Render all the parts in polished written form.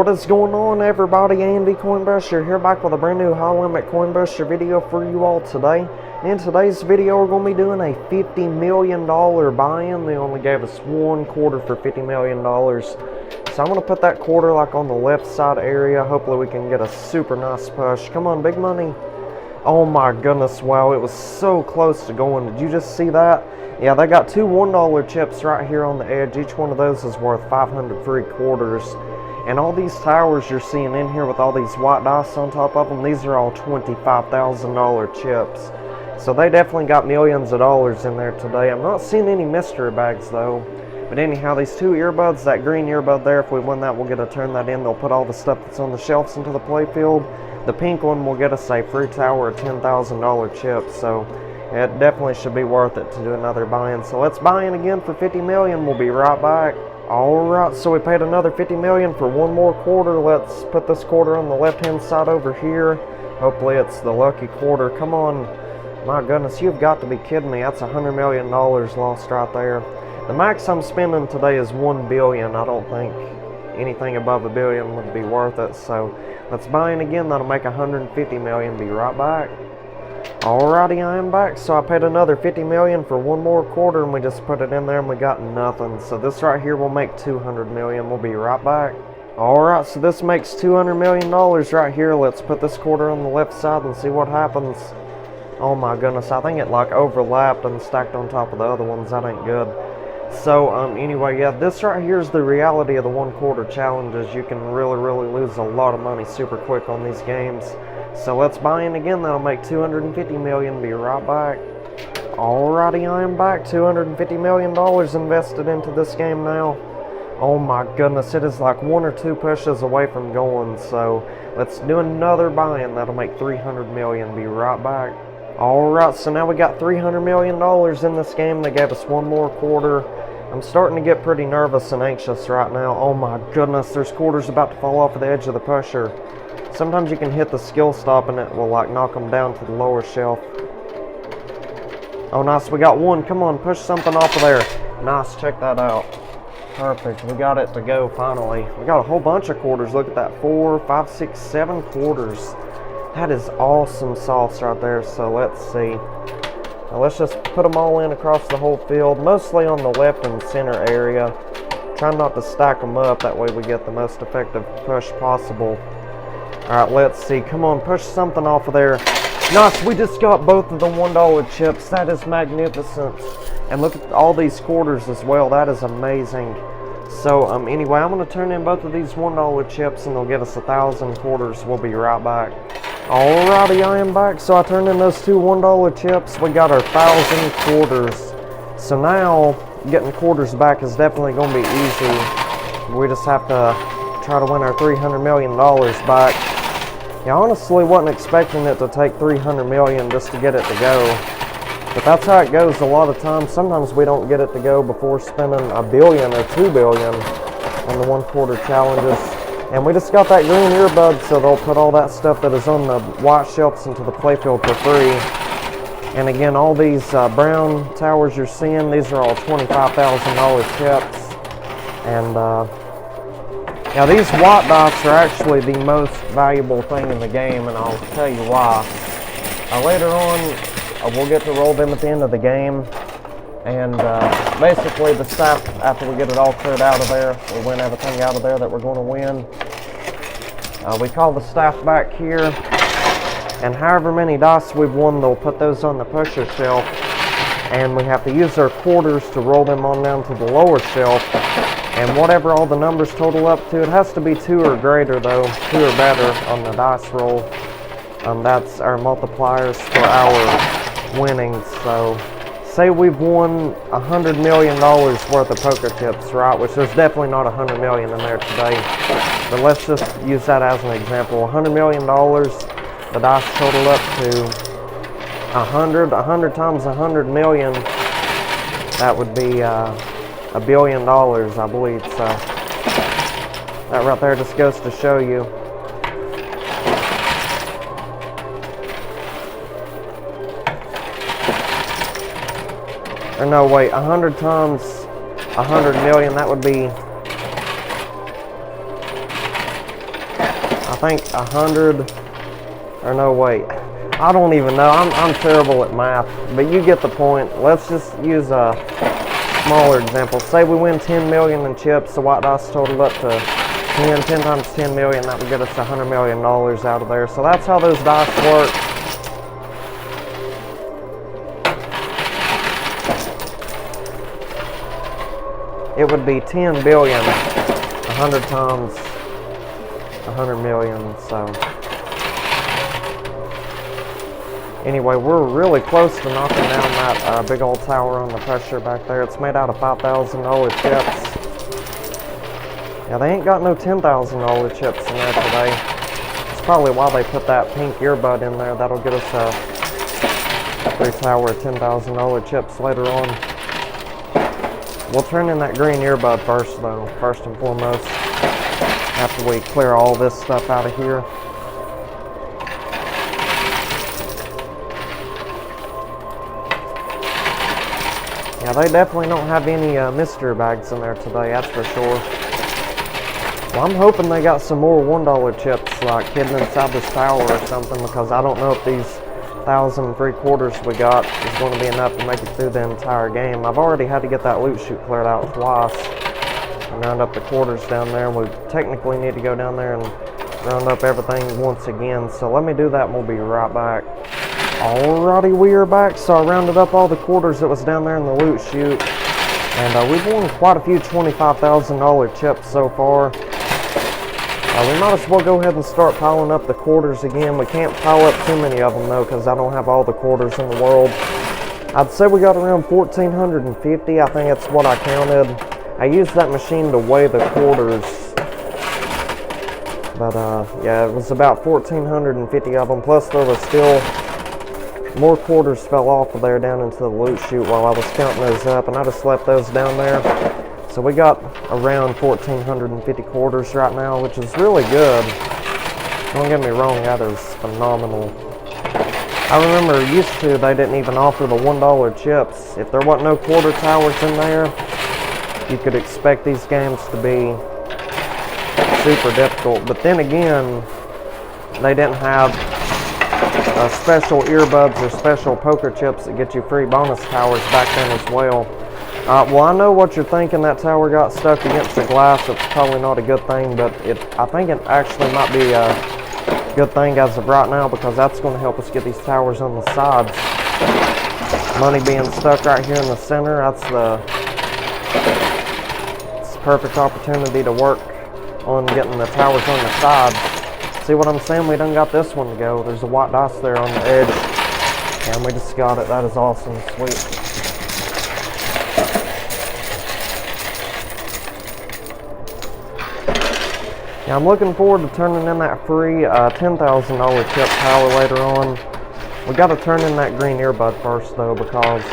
What is going on, everybody? Andy Coinbuster here, back with a brand new high limit Coinbuster video for you all today. In today's video, we're going to be doing a $50 million buy-in. They only gave us one quarter for $50 million. So I'm going to put that quarter like on the left side area. Hopefully we can get a super nice push. Come on, big money. Oh my goodness, wow, it was so close to going. Did you just see that? Yeah, they got two $1 chips right here on the edge. Each one of those is worth 500 free quarters. And all these towers you're seeing in here with all these white dice on top of them, these are all $25,000 chips. So they definitely got millions of dollars in there today. I'm not seeing any mystery bags though. But anyhow, these two earbuds, that green earbud there, if we win that, we'll get to turn that in. They'll put all the stuff that's on the shelves into the playfield. The pink one will get us a free tower of $10,000 chips. So it definitely should be worth it to do another buy-in. So let's buy in again for $50 million. We'll be right back. Alright, so we paid another $50 million for one more quarter. Let's put this quarter on the left-hand side over here. Hopefully it's the lucky quarter. Come on. My goodness, you've got to be kidding me. That's $100 million lost right there. The max I'm spending today is $1 billion. I don't think anything above $1 billion would be worth it. So let's buy in again. That'll make $150 million. Be right back. Alrighty, I am back. So I paid another $50 million for one more quarter, and we just put it in there and we got nothing. So this right here will make $200 million. We'll be right back. Alright, so this makes $200 million right here. Let's put this quarter on the left side and see what happens. Oh my goodness, I think it like overlapped and stacked on top of the other ones. That ain't good. So anyway, yeah, this right here is the reality of the one quarter challenges. You can really lose a lot of money super quick on these games. So let's buy in again. That'll make $250 million. Be right back. Alrighty, I am back. $250 million invested into this game now. Oh my goodness, it is like one or two pushes away from going. So let's do another buy-in. That'll make $300 million. Be right back. Alright, so now we got $300 million in this game. They gave us one more quarter. I'm starting to get pretty nervous and anxious right now. Oh my goodness, there's quarters about to fall off of the edge of the pusher. Sometimes you can hit the skill stop and it will like knock them down to the lower shelf. Oh nice, we got one. Come on, push something off of there. Nice, check that out. Perfect, we got it to go finally. We got a whole bunch of quarters. Look at that, 4, 5, 6, 7 quarters. That is awesome sauce right there. So let's see. Now let's just put them all in across the whole field, mostly on the left and center area. Try not to stack them up, that way we get the most effective push possible. Alright, let's see. Come on, push something off of there. Nice, we just got both of the $1 chips. That is magnificent. And look at all these quarters as well. That is amazing. So anyway, I'm going to turn in both of these $1 chips and they'll give us 1,000 quarters. We'll be right back. Alrighty, I am back. So I turned in those two $1 chips. We got our 1,000 quarters. So now getting quarters back is definitely going to be easy. We just have to try to win our $300 million back. Yeah, I honestly wasn't expecting it to take $300 million just to get it to go. But that's how it goes a lot of times. Sometimes we don't get it to go before spending $1 billion or $2 billion on the one quarter challenges. And we just got that green earbud, so they'll put all that stuff that is on the white shelves into the playfield for free. And again, all these brown towers you're seeing, these are all $25,000 chips. And now these white dice are actually the most valuable thing in the game, and I'll tell you why. Later on, we'll get to roll them at the end of the game. And basically the staff, after we get it all cleared out of there, we win everything out of there that we're going to win. We call the staff back here, and however many dice we've won, they'll put those on the pusher shelf, and we have to use our quarters to roll them on down to the lower shelf. And whatever all the numbers total up to, it has to be 2 or greater though, 2 or better on the dice roll. That's our multipliers for our winnings. So say we've won $100 million worth of poker chips, right? Which there's definitely not $100 million in there today. But let's just use that as an example. $100 million, the dice total up to 100 times 100 million. That would be $1 billion, I believe. So that right there just goes to show you. Or no, wait, 100 times 100 million, that would be think 100, or no, wait. I don't even know. I'm terrible at math, but you get the point. Let's just use a smaller example. Say we win 10 million in chips, the white dice totaled up to 10 times 10 million. That would get us $100 million out of there. So that's how those dice work. It would be 10 billion, 100 times 100 million, so. Anyway, we're really close to knocking down that big old tower on the pressure back there. It's made out of $5,000 chips. Yeah, they ain't got no $10,000 chips in there today. That's probably why they put that pink earbud in there. That'll get us a free tower of $10,000 chips later on. We'll turn in that green earbud first, though, first and foremost, after we clear all this stuff out of here. Yeah, they definitely don't have any mystery bags in there today, that's for sure. Well, I'm hoping they got some more $1 chips, like hidden inside this tower or something, because I don't know if these 1,003 we got is going to be enough to make it through the entire game. I've already had to get that loot chute cleared out twice and round up the quarters down there, and we technically need to go down there and round up everything once again. So let me do that and we'll be right back. Alrighty, we are back. So I rounded up all the quarters that was down there in the loot chute, and we've won quite a few $25,000 chips so far. We might as well go ahead and start piling up the quarters again. We can't pile up too many of them though, because I don't have all the quarters in the world. I'd say we got around 1,450. I think that's what I counted. I used that machine to weigh the quarters, but yeah, it was about 1,450 of them. Plus there was still more quarters fell off of there down into the loot chute while I was counting those up, and I just left those down there. So we got around 1,450 quarters right now, which is really good. Don't get me wrong, that is phenomenal. I remember used to, they didn't even offer the $1 chips. If there wasn't no quarter towers in there, you could expect these games to be super difficult. But then again, they didn't have special earbuds or special poker chips that get you free bonus towers back then as well. Well, I know what you're thinking. That tower got stuck against the glass. It's probably not a good thing, but I think it actually might be a good thing as of right now, because that's going to help us get these towers on the sides. Money being stuck right here in the center, it's the perfect opportunity to work on getting the towers on the sides. See what I'm saying? We done got this one to go. There's a white dice there on the edge, and we just got it. That is awesome. Sweet. Yeah, I'm looking forward to turning in that free $10,000 chip tower later on. We got to turn in that green earbud first though, because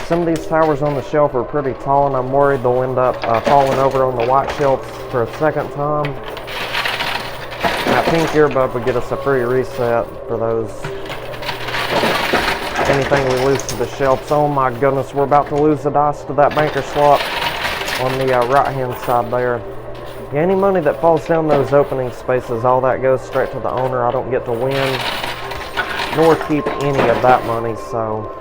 some of these towers on the shelf are pretty tall, and I'm worried they'll end up falling over on the white shelf for a second time. That pink earbud would get us a free reset for those. Anything we lose to the shelves. Oh my goodness, we're about to lose the dice to that banker slot on the right hand side there. Any money that falls down those opening spaces, all that goes straight to the owner. I don't get to win, nor keep any of that money, so.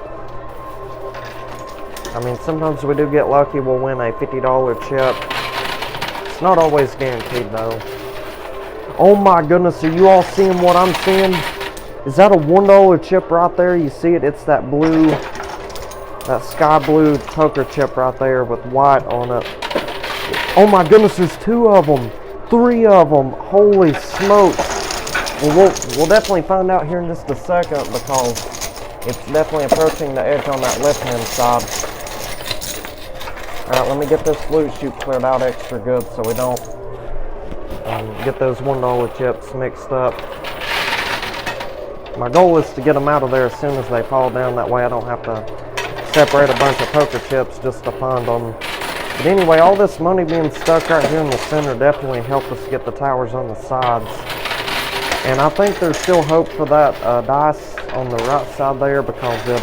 I mean, sometimes we do get lucky, we'll win a $50 chip. It's not always guaranteed, though. Oh my goodness, are you all seeing what I'm seeing? Is that a $1 chip right there? You see it? It's that blue, that sky blue poker chip right there with white on it. Oh my goodness, there's 2 of them, 3 of them. Holy smokes. Well, we'll definitely find out here in just a second, because it's definitely approaching the edge on that left-hand side. Alright, let me get this loot chute cleared out extra good so we don't get those $1 chips mixed up. My goal is to get them out of there as soon as they fall down. That way I don't have to separate a bunch of poker chips just to find them. But anyway, all this money being stuck right here in the center definitely helped us get the towers on the sides. And I think there's still hope for that dice on the right side there, because it,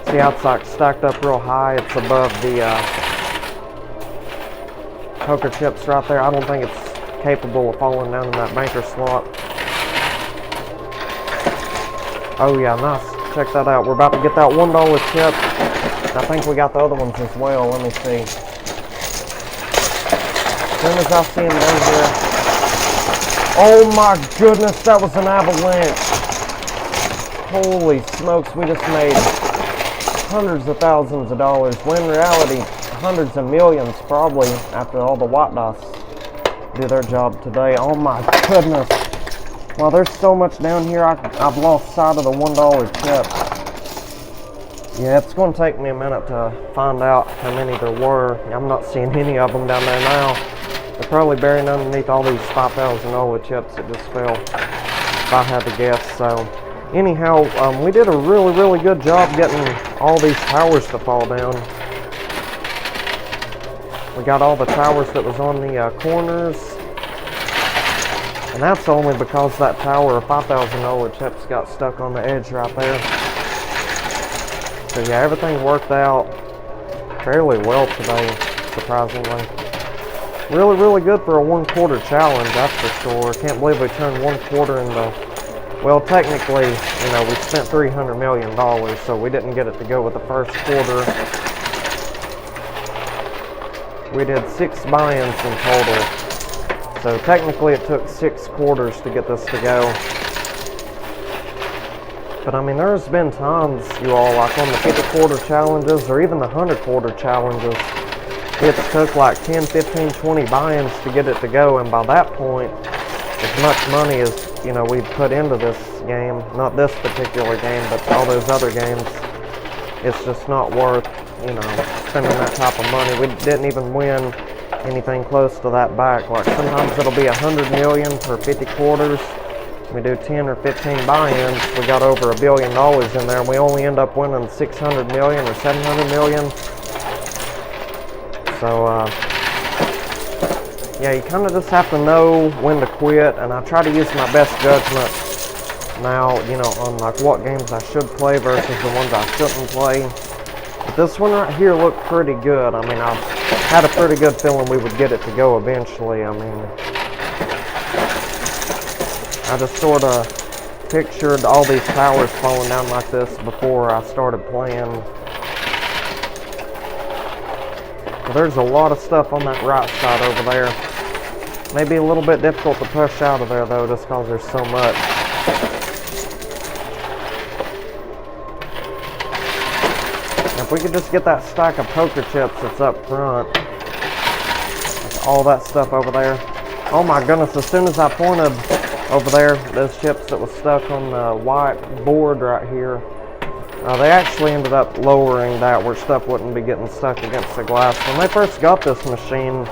see how it's like stacked up real high? It's above the poker chips right there. I don't think it's capable of falling down in that banker slot. Oh yeah, nice. Check that out. We're about to get that $1 chip. I think we got the other ones as well. Let me see. As soon as I see them down here. Oh my goodness, that was an avalanche. Holy smokes, we just made hundreds of thousands of dollars. When in reality, hundreds of millions probably, after all the white dice do their job today. Oh my goodness. Well, there's so much down here, I've lost sight of the $1 chip. Yeah, it's going to take me a minute to find out how many there were. I'm not seeing any of them down there now. They're probably buried underneath all these $5,000 chips that just fell, if I had to guess. So, anyhow, we did a really good job getting all these towers to fall down. We got all the towers that was on the corners. And that's only because that tower of $5,000 chips got stuck on the edge right there. So yeah, everything worked out fairly well today, surprisingly. Really good for a 1/4 challenge, that's for sure. Can't believe we turned 1/4 into, well, technically, you know, we spent $300 million, so we didn't get it to go with the first quarter. We did 6 buy-ins in total. So technically it took 6 quarters to get this to go. But I mean, there's been times, you all, like on the 50-quarter challenges or even the 100-quarter challenges, it's took like 10, 15, 20 buy-ins to get it to go. And by that point, as much money as, you know, we've put into this game, not this particular game, but all those other games, it's just not worth, you know, spending that type of money. We didn't even win anything close to that back. Like sometimes it'll be 100 million for 50 quarters. We do 10 or 15 buy-ins. We got over $1 billion in there, and we only end up winning 600 million or 700 million. So, yeah, you kind of just have to know when to quit, and I try to use my best judgment now, you know, on like what games I should play versus the ones I shouldn't play. But this one right here looked pretty good. I mean, I had a pretty good feeling we would get it to go eventually. I mean, I just sort of pictured all these towers falling down like this before I started playing. So there's a lot of stuff on that right side over there. Maybe a little bit difficult to push out of there though, just because there's so much. If we could just get that stack of poker chips that's up front, all that stuff over there. Oh my goodness, as soon as I pointed over there, those chips that was stuck on the white board right here, they actually ended up lowering that where stuff wouldn't be getting stuck against the glass. When they first got this machine,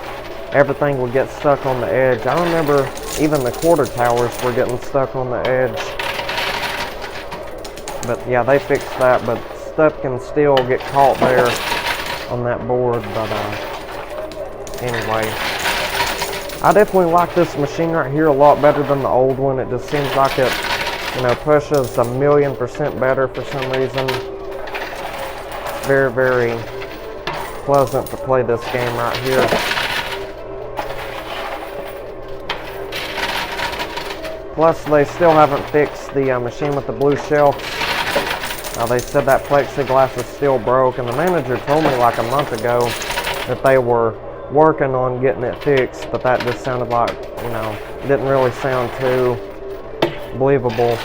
everything would get stuck on the edge. I remember even the quarter towers were getting stuck on the edge. But yeah, they fixed that, but stuff can still get caught there on that board. But anyway, I definitely like this machine right here a lot better than the old one. It just seems like it, you know, pushes 1,000,000% better for some reason. Very pleasant to play this game right here. Plus, they still haven't fixed the machine with the blue shelves. They said that plexiglass is still broke, and the manager told me like a month ago that they were working on getting it fixed, but that just sounded like, you know, didn't really sound too believable.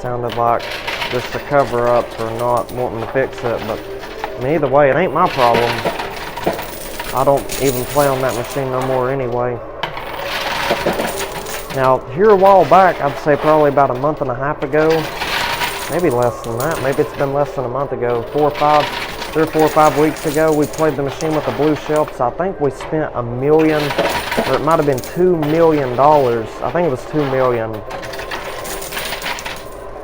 Sounded like just a cover up for not wanting to fix it, but I mean, either way, it ain't my problem. I don't even play on that machine no more anyway. Now, here a while back, I'd say probably about a month and a half ago, maybe less than that, maybe it's been less than a month ago, 3 or 4 or 5 weeks ago, we played the machine with the blue shelves. I think we spent $1 million, or it might have been $2 million. I think it was $2 million.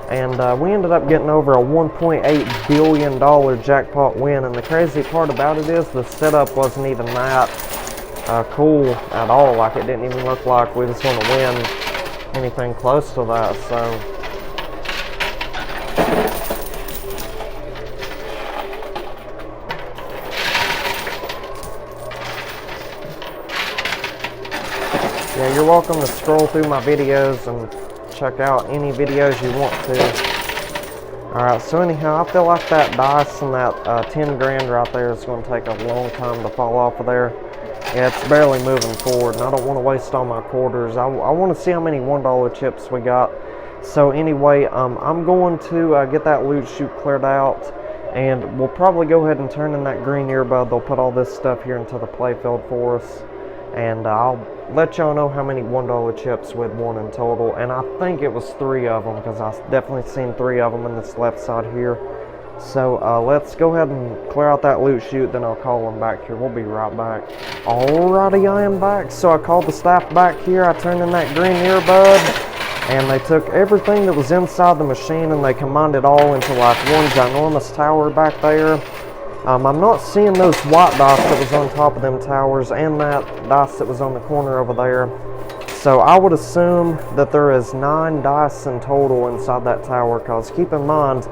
And we ended up getting over a $1.8 billion jackpot win. And the crazy part about it is the setup wasn't even that cool at all. Like, it didn't even look like we was going to win anything close to that. So Yeah, you're welcome to scroll through my videos and check out any videos you want to. Alright, so anyhow, I feel like that dice and that 10 grand right there is going to take a long time to fall off of there. Yeah, it's barely moving forward, and I don't want to waste all my quarters. I want to see how many $1 chips we got. So anyway, I'm going to get that loot chute cleared out, and we'll probably go ahead and turn in that green earbud. They'll put all this stuff here into the playfield for us, and I'll let y'all know how many $1 chips we'd won in total. And I think it was 3 of them, because I've definitely seen 3 of them in this left side here. So let's go ahead and clear out that loot chute, then I'll call them back here. We'll be right back. Alrighty, I am back. So I called the staff back here. I turned in that green earbud, and they took everything that was inside the machine and they combined it all into like one ginormous tower back there. I'm not seeing those white dice that was on top of them towers and that dice that was on the corner over there. So I would assume that there is 9 dice in total inside that tower, because keep in mind,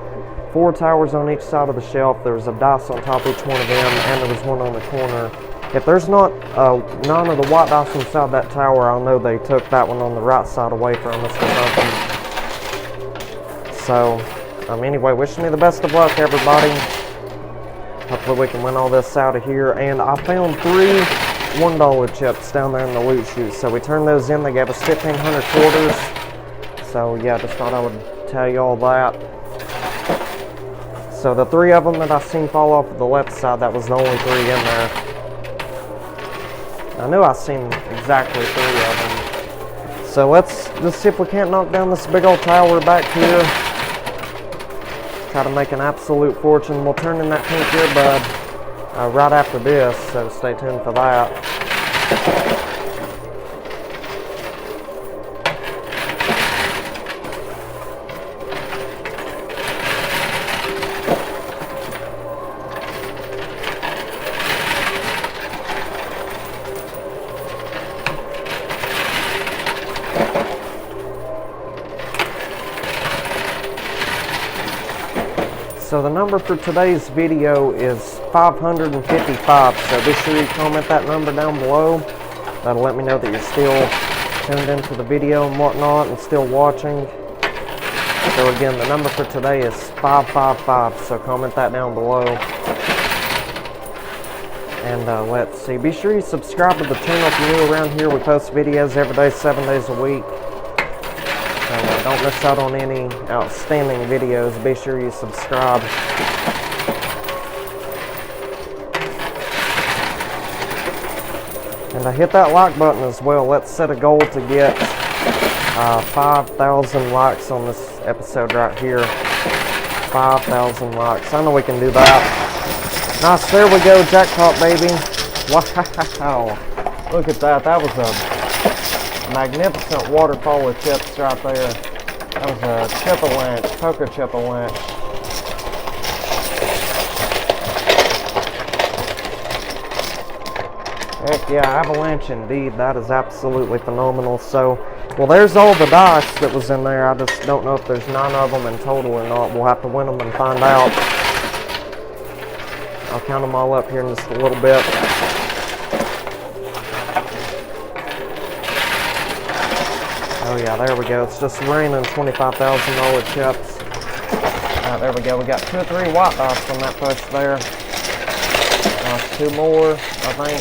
4 towers on each side of the shelf. There was a dice on top of each one of them, and there was one on the corner. If there's not none of the white dice inside that tower, I'll know they took that one on the right side away from us or something. So, anyway, wishing me the best of luck, everybody. Hopefully we can win all this out of here. And I found 3 $1 chips down there in the loot chute. So we turned those in. They gave us 1,500 quarters. So yeah, just thought I would tell you all that. So the 3 of them that I seen fall off of the left side, that was the only 3 in there. I knew I seen exactly 3 of them. So let's just see if we can't knock down this big old tower back here. Try to make an absolute fortune. We'll turn in that pink earbud right after this, so stay tuned for that. So the number for today's video is 555, so be sure you comment that number down below. That'll let me know that you're still tuned into the video and whatnot and still watching. So again, the number for today is 555, so comment that down below. And let's see, be sure you subscribe to the channel if you're new around here. We post videos every day, 7 days a week. Don't miss out on any outstanding videos. Be sure you subscribe. And hit that like button as well. Let's set a goal to get 5,000 likes on this episode right here. 5,000 likes. I know we can do that. Nice, there we go, jackpot, baby. Wow. Look at that. That was a magnificent waterfall of chips right there. That was a chip-a-lynch, poker chip-a-lynch. Heck yeah, avalanche indeed. That is absolutely phenomenal. So, well, there's all the dice that was in there. I just don't know if there's 9 of them in total or not. We'll have to win them and find out. I'll count them all up here in just a little bit. Oh yeah, there we go. It's just raining $25,000 chips. Alright, there we go. We got 2 or 3 white dice from that push there. 2 more, I think.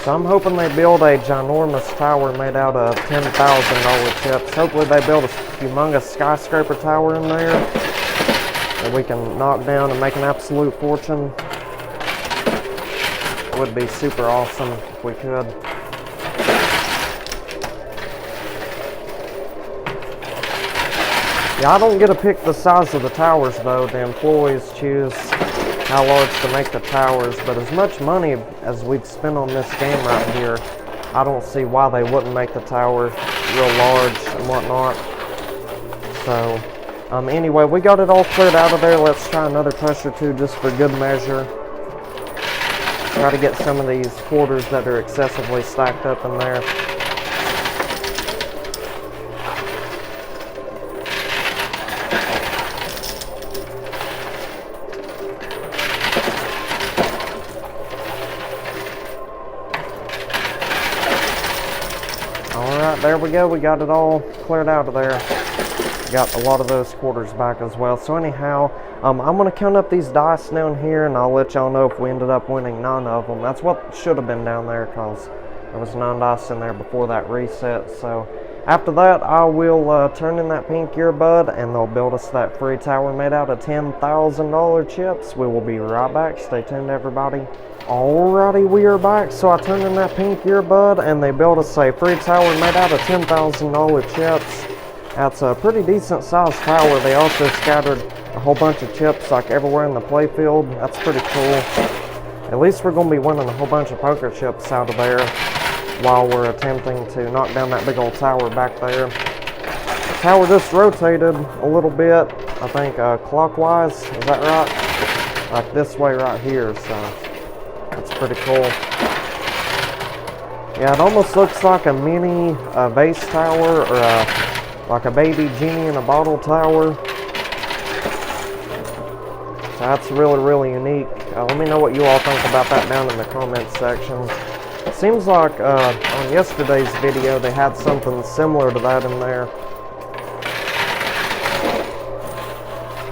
So I'm hoping they build a ginormous tower made out of $10,000 chips. Hopefully they build a humongous skyscraper tower in there that we can knock down and make an absolute fortune. It would be super awesome if we could. Yeah, I don't get to pick the size of the towers though. The employees choose how large to make the towers, but as much money as we'd spend on this game right here, I don't see why they wouldn't make the tower real large and whatnot. So, anyway, we got it all cleared out of there. Let's try another push or 2 just for good measure. Try to get some of these quarters that are excessively stacked up in there. there we go. We got it all cleared out of there. Got a lot of those quarters back as well. So anyhow, I'm going to count up these dice down here, and I'll let y'all know if we ended up winning 9 of them. That's what should have been down there, because there was 9 dice in there before that reset. So after that, I will turn in that pink earbud, and they'll build us that free tower made out of $10,000 chips. We will be right back. Stay tuned, everybody. Alrighty, we are back. So I turned in that pink earbud, and they built us a free tower made out of $10,000 chips. That's a pretty decent sized tower. They also scattered a whole bunch of chips like everywhere in the playfield. That's pretty cool. At least we're going to be winning a whole bunch of poker chips out of there while we're attempting to knock down that big old tower back there. The tower just rotated a little bit, I think clockwise, is that right? Like this way right here, so that's pretty cool. Yeah, it almost looks like a mini vase tower, or like a baby genie in a bottle tower. So that's really, really unique. Let me know what you all think about that down in the comments section. It seems like on yesterday's video they had something similar to that in there.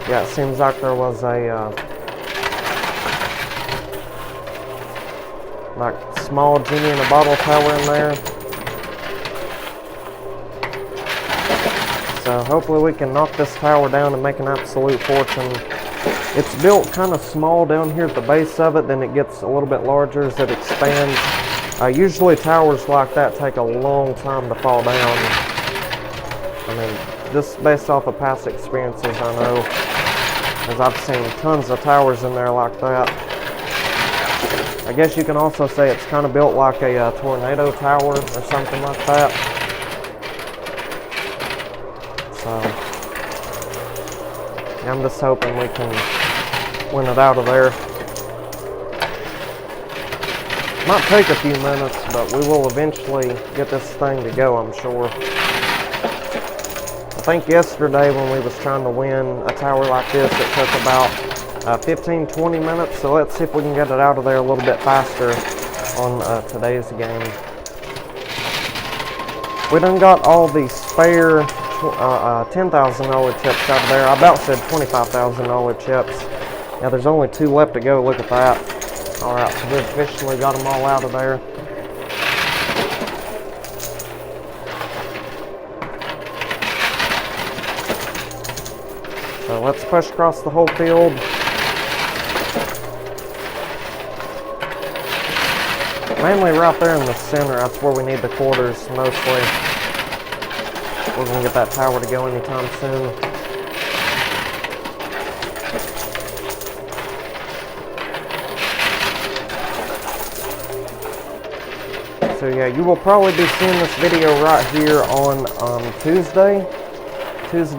Yeah, it seems like there was a like small genie in a bottle tower in there. So hopefully we can knock this tower down and make an absolute fortune. It's built kind of small down here at the base of it, then it gets a little bit larger as it expands. Usually towers like that take a long time to fall down. I mean, just based off of past experiences, I know, as I've seen tons of towers in there like that. I guess you can also say it's kind of built like a tornado tower or something like that. So I'm just hoping we can win it out of there. Might take a few minutes, but we will eventually get this thing to go, I'm sure. I think yesterday when we was trying to win a tower like this, it took about 15-20 minutes, so let's see if we can get it out of there a little bit faster on today's game. We done got all the spare $10,000 chips out of there. I about said $25,000 chips. Now there's only 2 left to go. Look at that. Alright, so we officially got them all out of there. So let's push across the whole field. Mainly right there in the center. That's where we need the quarters mostly. We're going to get that tower to go anytime soon. So yeah, you will probably be seeing this video right here on Tuesday the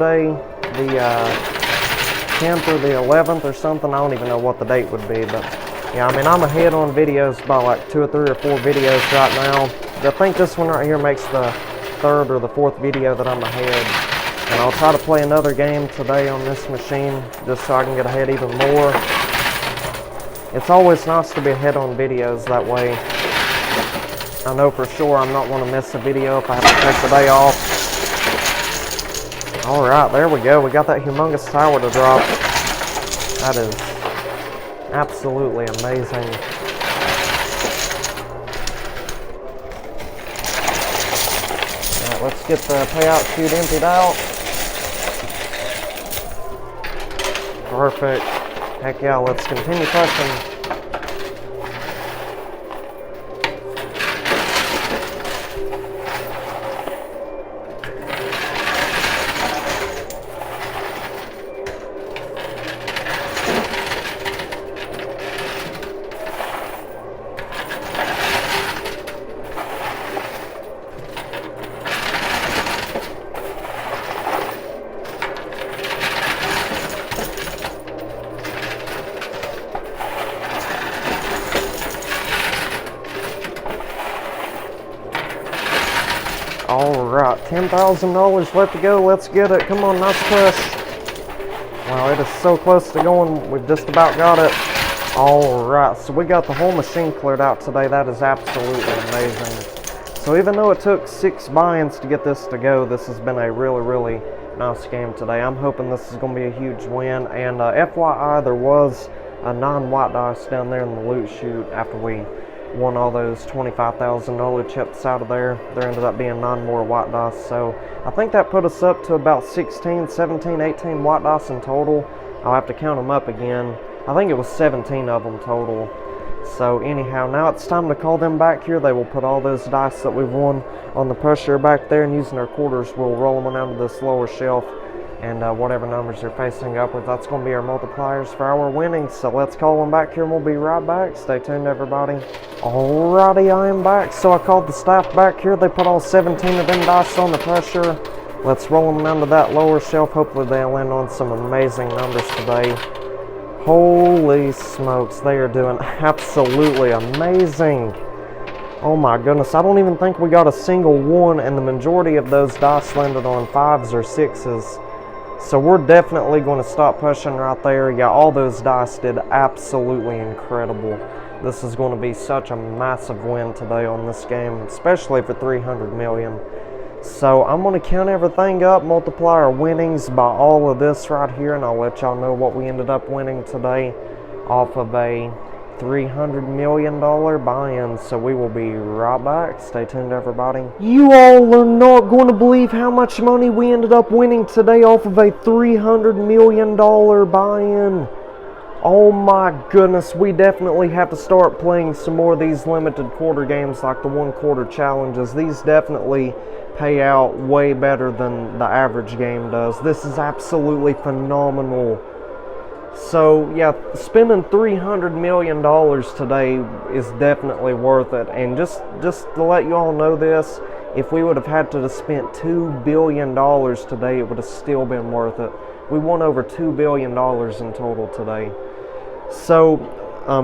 10th or the 11th or something. I don't even know what the date would be, but yeah, I mean, I'm ahead on videos by like 2 or 3 or 4 videos right now. I think this one right here makes the 3rd or the 4th video that I'm ahead. And I'll try to play another game today on this machine just so I can get ahead even more. It's always nice to be ahead on videos, that way I know for sure I'm not going to miss a video if I have to take the day off. Alright, there we go. We got that humongous tower to drop. That is absolutely amazing. Alright, let's get the payout chute emptied out. Perfect. Heck yeah, let's continue pushing. Alright, $10,000 left to go. Let's get it. Come on, nice push. Wow, it is so close to going. We've just about got it. Alright, so we got the whole machine cleared out today. That is absolutely amazing. So even though it took 6 buy-ins to get this to go, this has been a really nice game today. I'm hoping this is going to be a huge win. And FYI, there was a 9 white dice down there in the loot chute after we won all those $25,000 chips out of there. There ended up being 9 more white dice. So I think that put us up to about 16, 17, 18 white dice in total. I'll have to count them up again. I think it was 17 of them total. So anyhow, now it's time to call them back here. They will put all those dice that we've won on the pusher back there, and using our quarters, we'll roll them onto this lower shelf, and whatever numbers they're facing upwards, that's going to be our multipliers for our winnings. So let's call them back here, and we'll be right back. Stay tuned, everybody. Alrighty, I am back. So I called the staff back here. They put all 17 of them dice on the pusher. Let's roll them onto that lower shelf. Hopefully they'll land on some amazing numbers today. Holy smokes, they are doing absolutely amazing. Oh my goodness, I don't even think we got a single one, and the majority of those dice landed on 5s or 6s. So we're definitely going to stop pushing right there. Yeah, all those dice did absolutely incredible. This is going to be such a massive win today on this game, especially for 300 million. So I'm going to count everything up, multiply our winnings by all of this right here, and I'll let y'all know what we ended up winning today off of a $300 million buy-in. So we will be right back. Stay tuned, everybody. You all are not going to believe how much money we ended up winning today off of a $300 million buy-in. Oh my goodness, we definitely have to start playing some more of these limited quarter games like the 1 quarter challenges. These definitely pay out way better than the average game does. This is absolutely phenomenal. So yeah, spending $300 million today is definitely worth it. And just to let you all know this, if we would have had to have spent $2 billion today, it would have still been worth it. We won over $2 billion in total today. So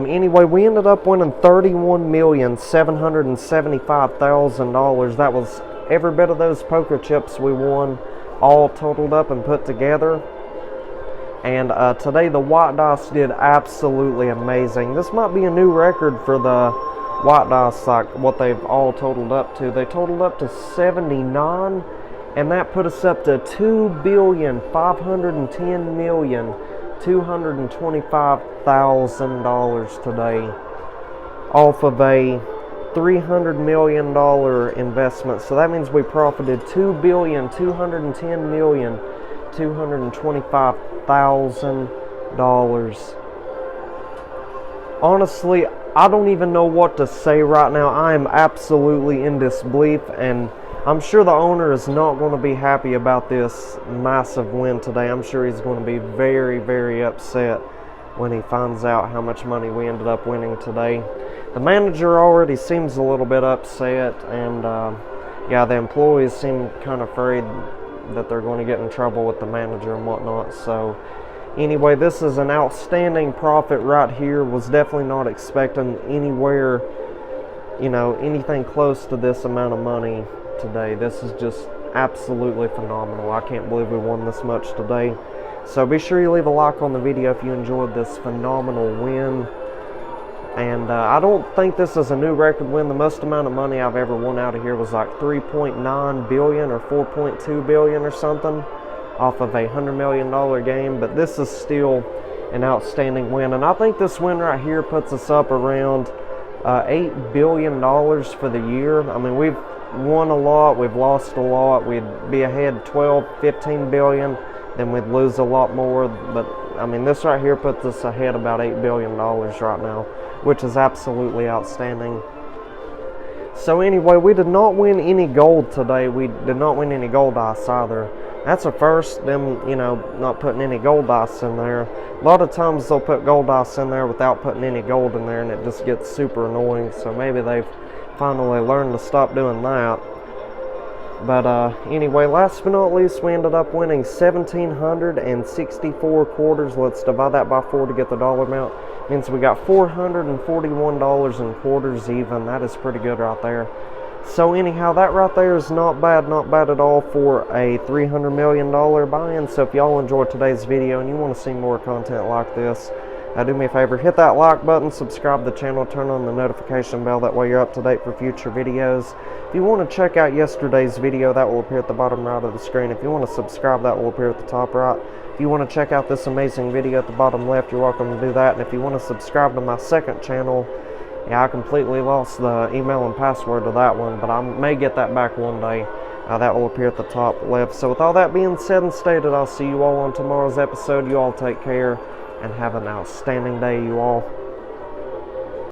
anyway, we ended up winning $31,775,000. That was every bit of those poker chips we won, all totaled up and put together. And today the white dice did absolutely amazing. This might be a new record for the white dice, like what they've all totaled up to. They totaled up to 79, and that put us up to $2,510,225,000 today off of a $300 million investment. So that means we profited $2,210,225,000. Honestly, I don't even know what to say right now. I am absolutely in disbelief, and I'm sure the owner is not going to be happy about this massive win today. I'm sure he's going to be very upset when he finds out how much money we ended up winning today. The manager already seems a little bit upset, and yeah, the employees seem kind of afraid that they're going to get in trouble with the manager and whatnot. So anyway, this is an outstanding profit right here. Was definitely not expecting anywhere, anything close to this amount of money today. This is just absolutely phenomenal. I can't believe we won this much today. So be sure you leave a like on the video if you enjoyed this phenomenal win. And I don't think this is a new record win. The most amount of money I've ever won out of here was like 3.9 billion or 4.2 billion or something off of a $100 million game. But this is still an outstanding win. And I think this win right here puts us up around $8 billion for the year. I mean, we've won a lot, we've lost a lot. We'd be ahead 12, 15 billion, then we'd lose a lot more. But I mean, this right here puts us ahead about $8 billion right now, which is absolutely outstanding. So anyway, we did not win any gold today. We did not win any gold dice either. That's a first, them, not putting any gold dice in there. A lot of times they'll put gold dice in there without putting any gold in there, and it just gets super annoying. So maybe they've finally learned to stop doing that. But anyway, last but not least, we ended up winning 1,764 quarters. Let's divide that by 4 to get the dollar amount. Means we got $441 in quarters even. That is pretty good right there. So anyhow, that right there is not bad at all for a $300 million buy-in. So if y'all enjoyed today's video and you want to see more content like this, Do me a favor, hit that like button, subscribe to the channel, turn on the notification bell. That way you're up to date for future videos. If you want to check out yesterday's video, that will appear at the bottom right of the screen. If you want to subscribe, that will appear at the top right. If you want to check out this amazing video at the bottom left, you're welcome to do that. And if you want to subscribe to my second channel, yeah, I completely lost the email and password to that one, but I may get that back one day. That will appear at the top left. So with all that being said and stated, I'll see you all on tomorrow's episode. You all take care and have an outstanding day, you all.